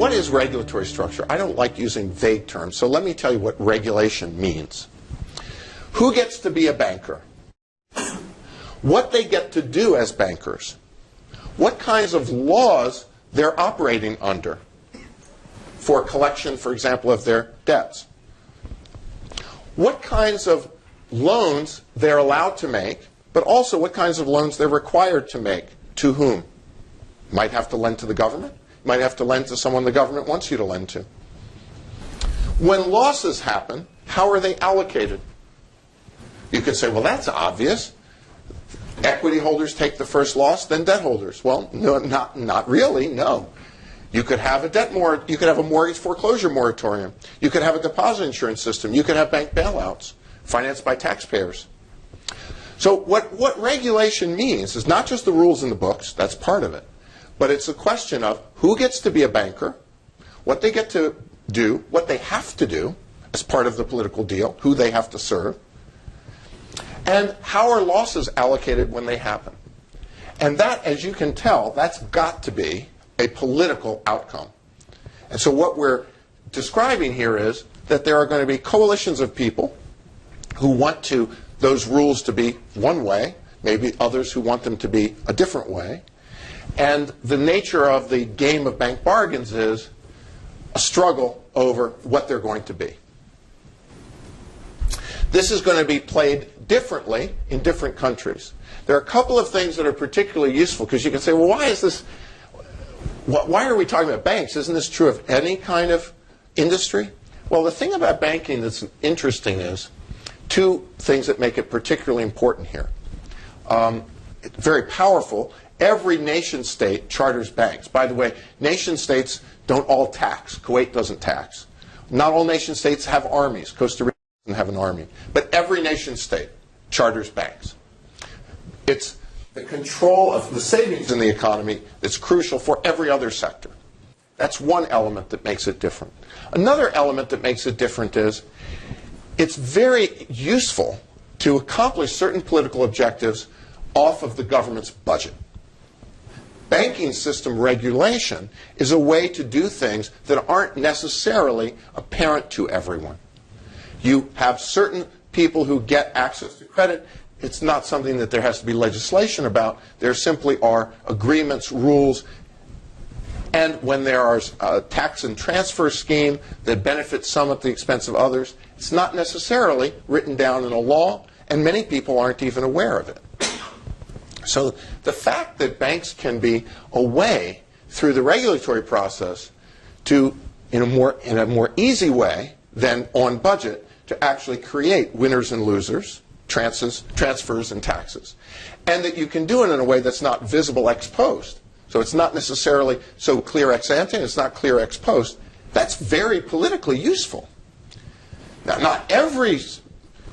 what is regulatory structure? I don't like using vague terms, so let me tell you what regulation means. Who gets to be a banker? What they get to do as bankers? What kinds of laws they're operating under for collection, for example, of their debts? What kinds of loans they're allowed to make, but also what kinds of loans they're required to make. To whom? Might have to lend to the government. Might have to lend to someone the government wants you to lend to. When losses happen, how are they allocated? You could say, well, that's obvious. Equity holders take the first loss, then debt holders. Well, no, not really, no. You could have you could have a mortgage foreclosure moratorium. You could have a deposit insurance system. You could have bank bailouts financed by taxpayers. So what regulation means is not just the rules in the books, that's part of it, but it's a question of who gets to be a banker, what they get to do, what they have to do as part of the political deal, who they have to serve, and how are losses allocated when they happen. And that, as you can tell, that's got to be a political outcome. And so what we're describing here is that there are going to be coalitions of people who want those rules to be one way, maybe others who want them to be a different way. And the nature of the game of bank bargains is a struggle over what they're going to be. This is going to be played differently in different countries. There are a couple of things that are particularly useful, because you can say, well, why are we talking about banks? Isn't this true of any kind of industry? Well, the thing about banking that's interesting is two things that make it particularly important here. It's very powerful. Every nation state charters banks. By the way, nation states don't all tax. Kuwait doesn't tax. Not all nation states have armies. Costa Rica doesn't have an army. But every nation state charters banks. It's the control of the savings in the economy that's crucial for every other sector. That's one element that makes it different. Another element that makes it different is it's very useful to accomplish certain political objectives off of the government's budget. Banking system regulation is a way to do things that aren't necessarily apparent to everyone. You have certain people who get access to credit. It's not something that there has to be legislation about. There simply are agreements, rules, and when there is a tax and transfer scheme that benefits some at the expense of others, it's not necessarily written down in a law, and many people aren't even aware of it. So the fact that banks can be a way through the regulatory process to, in a more easy way than on budget, to actually create winners and losers, transfers and taxes, and that you can do it in a way that's not visible ex post. So it's not necessarily so clear ex ante, and it's not clear ex post. That's very politically useful. Now, not every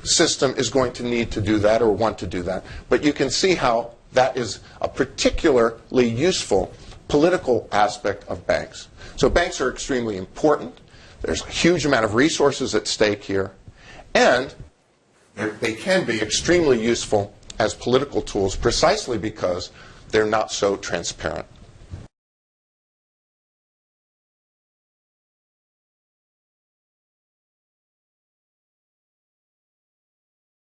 system is going to need to do that or want to do that, but you can see how that is a particularly useful political aspect of banks. So banks are extremely important. There's a huge amount of resources at stake here, and they can be extremely useful as political tools precisely because they're not so transparent.